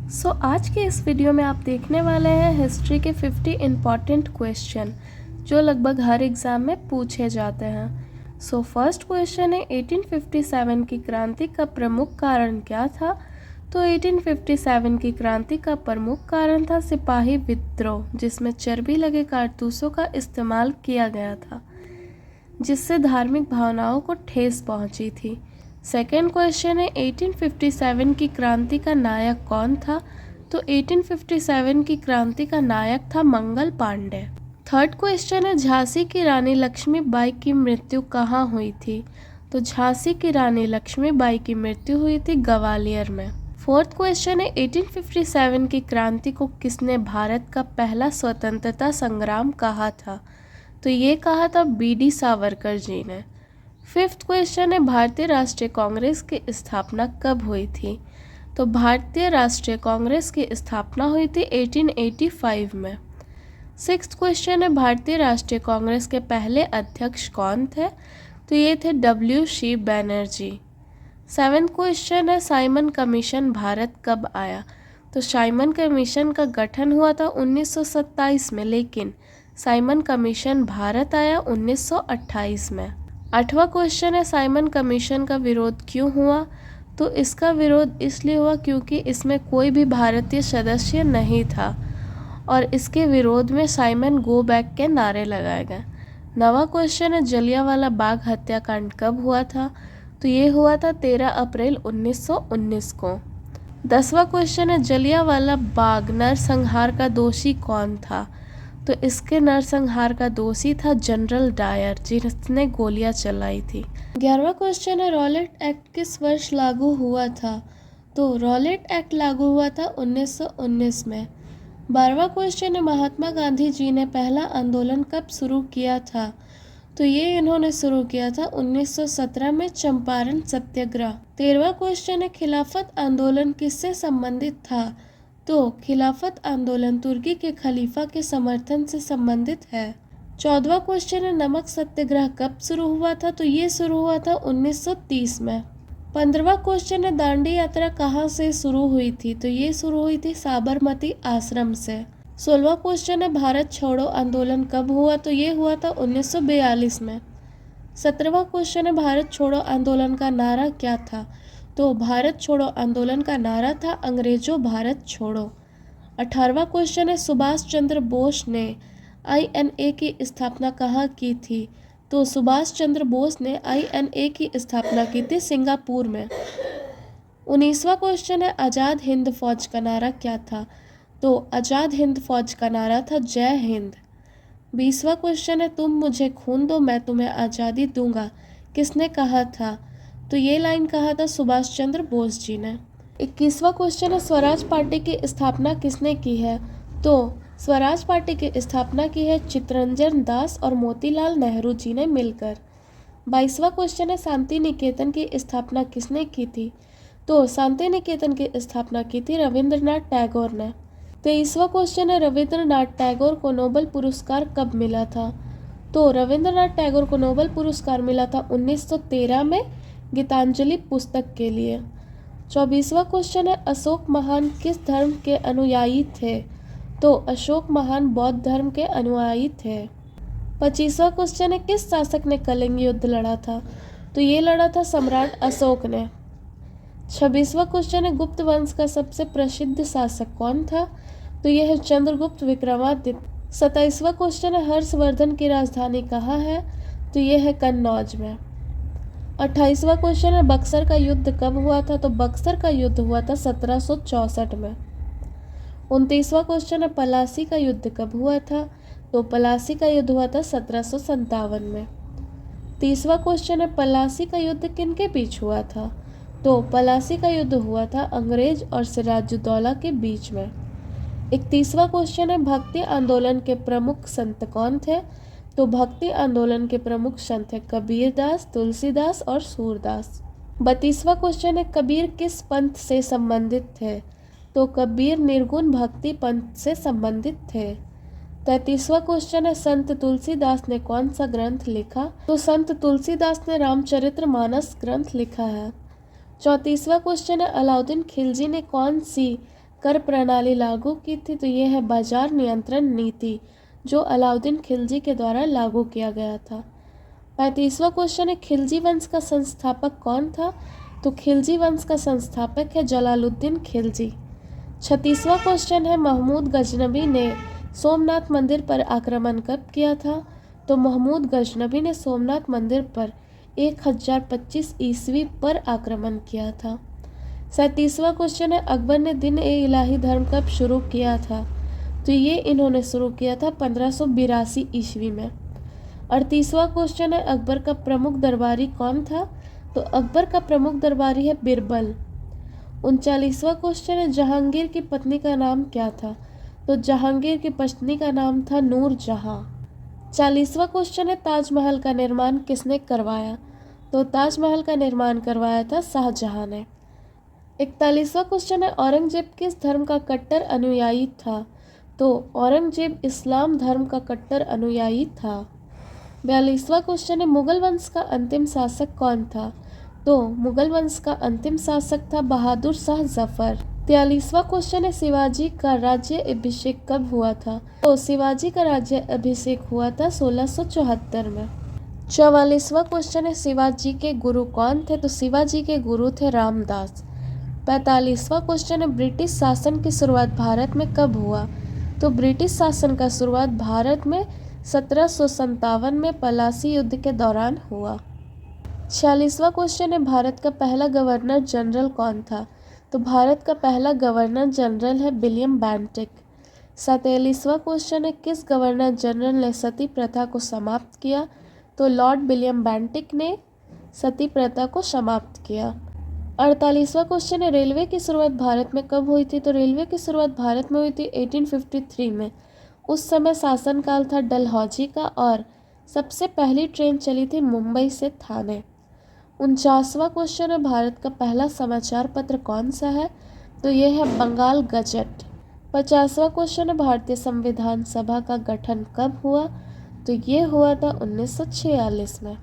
आज के इस वीडियो में आप देखने वाले हैं हिस्ट्री के 50 इम्पॉर्टेंट क्वेश्चन जो लगभग हर एग्ज़ाम में पूछे जाते हैं। फर्स्ट क्वेश्चन है 1857 की क्रांति का प्रमुख कारण क्या था? तो 1857 की क्रांति का प्रमुख कारण था सिपाही विद्रोह, जिसमें चर्बी लगे कारतूसों का इस्तेमाल किया गया था, जिससे धार्मिक भावनाओं को ठेस पहुंची थी। सेकेंड क्वेश्चन है 1857 की क्रांति का नायक कौन था? तो 1857 की क्रांति का नायक था मंगल पांडे। थर्ड क्वेश्चन है झांसी की रानी लक्ष्मीबाई की मृत्यु कहाँ हुई थी? तो झांसी की रानी लक्ष्मीबाई की मृत्यु हुई थी ग्वालियर में। फोर्थ क्वेश्चन है 1857 की क्रांति को किसने भारत का पहला स्वतंत्रता संग्राम कहा था? तो ये कहा था बी.डी. सावरकर जी ने। फिफ्थ क्वेश्चन है भारतीय राष्ट्रीय कांग्रेस की स्थापना कब हुई थी? तो भारतीय राष्ट्रीय कांग्रेस की स्थापना हुई थी 1885 में। सिक्स्थ क्वेश्चन है भारतीय राष्ट्रीय कांग्रेस के पहले अध्यक्ष कौन थे? तो ये थे W.C. बैनर्जी। सेवेंथ क्वेश्चन है साइमन कमीशन भारत कब आया? तो साइमन कमीशन का गठन हुआ था 1927 में, लेकिन साइमन कमीशन भारत आया 1928 में। आठवां क्वेश्चन है साइमन कमीशन का विरोध क्यों हुआ? तो इसका विरोध इसलिए हुआ क्योंकि इसमें कोई भी भारतीय सदस्य नहीं था और इसके विरोध में साइमन गो बैक के नारे लगाए गए। नवां क्वेश्चन है जलियांवाला बाग हत्याकांड कब हुआ था? तो ये हुआ था 13 अप्रैल 1919 को। 10वां क्वेश्चन है जलियांवाला बाग नरसंहार का दोषी कौन था? तो इसके नरसंहार का दोषी था जनरल डायर, जिसने गोलियां चलाई थी। 11वां क्वेश्चन है रॉलेट एक्ट किस वर्ष लागू हुआ था? तो रॉलेट एक्ट लागू हुआ था 1919 में। 12वां क्वेश्चन है महात्मा गांधी जी ने पहला आंदोलन कब शुरू किया था? तो ये इन्होंने शुरू किया था 1917 में चंपारण सत्याग्रह। 13वां क्वेश्चन है खिलाफत आंदोलन किससे संबंधित था? तो खिलाफत आंदोलन तुर्की के खलीफा के समर्थन से संबंधित है। 14वां क्वेश्चन है नमक सत्याग्रह कब शुरू हुआ था? तो ये शुरू हुआ था 1930 में। 15वां क्वेश्चन है दांडी यात्रा कहाँ से शुरू हुई थी? तो ये शुरू हुई थी साबरमती आश्रम से। 16वां क्वेश्चन है भारत छोड़ो आंदोलन कब हुआ? तो ये हुआ था 1942 में। 17वां क्वेश्चन है भारत छोड़ो आंदोलन का नारा क्या था? तो भारत छोड़ो आंदोलन का नारा था अंग्रेजों भारत छोड़ो। 18वां क्वेश्चन है सुभाष चंद्र बोस ने INA की स्थापना कहाँ की थी? तो सुभाष चंद्र बोस ने INA की स्थापना की थी सिंगापुर में। 19वां क्वेश्चन है आज़ाद हिंद फौज का नारा क्या था? तो आज़ाद हिंद फौज का नारा था जय हिंद। 20वां क्वेश्चन है तुम मुझे खून दो मैं तुम्हें आज़ादी दूंगा, किसने कहा था? तो ये लाइन कहा था सुभाष चंद्र बोस जी ने। 21वां क्वेश्चन है स्वराज पार्टी की स्थापना किसने की है? तो स्वराज पार्टी की स्थापना की है चित्तरंजन दास और मोतीलाल नेहरू जी ने मिलकर। 22वां क्वेश्चन है शांति निकेतन की स्थापना किसने की थी? तो शांति निकेतन की स्थापना की थी रविंद्रनाथ टैगोर ने। 23वां क्वेश्चन है रविंद्रनाथ टैगोर को नोबेल पुरस्कार कब मिला था? तो रविंद्रनाथ टैगोर को नोबेल पुरस्कार मिला था 1913 में गीतांजलि पुस्तक के लिए। 24वां क्वेश्चन है अशोक महान किस धर्म के अनुयायी थे? तो अशोक महान बौद्ध धर्म के अनुयायी थे। 25वां क्वेश्चन है किस शासक ने कलिंग युद्ध लड़ा था? तो ये लड़ा था सम्राट अशोक ने। 26वां क्वेश्चन है गुप्त वंश का सबसे प्रसिद्ध शासक कौन था? तो यह है चंद्रगुप्त विक्रमादित्य। 27वां क्वेश्चन है हर्षवर्धन की राजधानी कहाँ है? तो यह है कन्नौज में। 28वां क्वेश्चन है बक्सर का युद्ध कब हुआ था? तो बक्सर का युद्ध हुआ था 1764 में। 29वां क्वेश्चन है पलासी का युद्ध कब हुआ था? तो पलासी का युद्ध हुआ था 1757 में। 30वां क्वेश्चन है पलासी का युद्ध किनके बीच हुआ था? तो पलासी का युद्ध हुआ था अंग्रेज और सिराजुद्दौला के बीच में। 31वां क्वेश्चन है भक्ति आंदोलन के प्रमुख संत कौन थे? तो भक्ति आंदोलन के प्रमुख संत है कबीरदास, तुलसीदास और सूरदास। 32वां क्वेश्चन है कबीर किस पंथ से संबंधित थे? तो कबीर निर्गुण भक्ति पंथ से संबंधित थे। 33वां क्वेश्चन है संत तुलसीदास ने कौन सा ग्रंथ लिखा? तो संत तुलसीदास ने रामचरितमानस ग्रंथ लिखा है। 34वां क्वेश्चन है अलाउद्दीन खिलजी ने कौन सी कर प्रणाली लागू की थी? तो ये है बाजार नियंत्रण नीति, जो अलाउद्दीन खिलजी के द्वारा लागू किया गया था। 35वां क्वेश्चन है, खिलजी वंश का संस्थापक कौन था? तो खिलजी वंश का संस्थापक है जलालुद्दीन खिलजी। 36वां क्वेश्चन है, महमूद गजनबी ने सोमनाथ मंदिर पर आक्रमण कब किया था? तो महमूद गजनबी ने सोमनाथ मंदिर पर 1025 ईस्वी पर आक्रमण किया था। 37वां क्वेश्चन है, अकबर ने दिन ए इलाही धर्म कब शुरू किया था? तो ये इन्होंने शुरू किया था 1582 ईस्वी में। 38वां क्वेश्चन है, अकबर का प्रमुख दरबारी कौन था? तो अकबर का प्रमुख दरबारी है बिरबल। 39वां क्वेश्चन है, जहांगीर की पत्नी का नाम क्या था? तो जहांगीर की पत्नी का नाम था नूर जहां। 40वां क्वेश्चन है, ताजमहल का निर्माण किसने करवाया? तो ताजमहल का निर्माण करवाया था शाहजहां ने। 41वां क्वेश्चन है, औरंगजेब किस धर्म का कट्टर अनुयायी था? तो औरंगजेब इस्लाम धर्म का कट्टर अनुयायी था। 42वां क्वेश्चन है, मुगल वंश का अंतिम शासक कौन था? तो मुगल वंश का अंतिम शासक था बहादुर शाह जफर। 43वां क्वेश्चन है, शिवाजी का राज्य अभिषेक कब हुआ था? तो शिवाजी का राज्य अभिषेक हुआ था 1674 में। 44वां क्वेश्चन है, शिवाजी के गुरु कौन थे? तो शिवाजी के गुरु थे रामदास। 45वां क्वेश्चन है, ब्रिटिश शासन की शुरुआत भारत में कब हुआ? तो ब्रिटिश शासन का शुरुआत भारत में 1757 में पलासी युद्ध के दौरान हुआ। 46वां क्वेश्चन है, भारत का पहला गवर्नर जनरल कौन था? तो भारत का पहला गवर्नर जनरल है विलियम बेंटिक। 47वां क्वेश्चन है, किस गवर्नर जनरल ने सती प्रथा को समाप्त किया? तो लॉर्ड विलियम बेंटिक ने सती प्रथा को समाप्त किया। 48वां क्वेश्चन है, रेलवे की शुरुआत भारत में कब हुई थी? तो रेलवे की शुरुआत भारत में हुई थी 1853 में। उस समय शासनकाल था डलहौजी का और सबसे पहली ट्रेन चली थी मुंबई से थाने। 49वां क्वेश्चन है, भारत का पहला समाचार पत्र कौन सा है? तो ये है बंगाल गजट। 50वां क्वेश्चन है, भारतीय संविधान सभा का गठन कब हुआ? तो ये हुआ था 1946 में।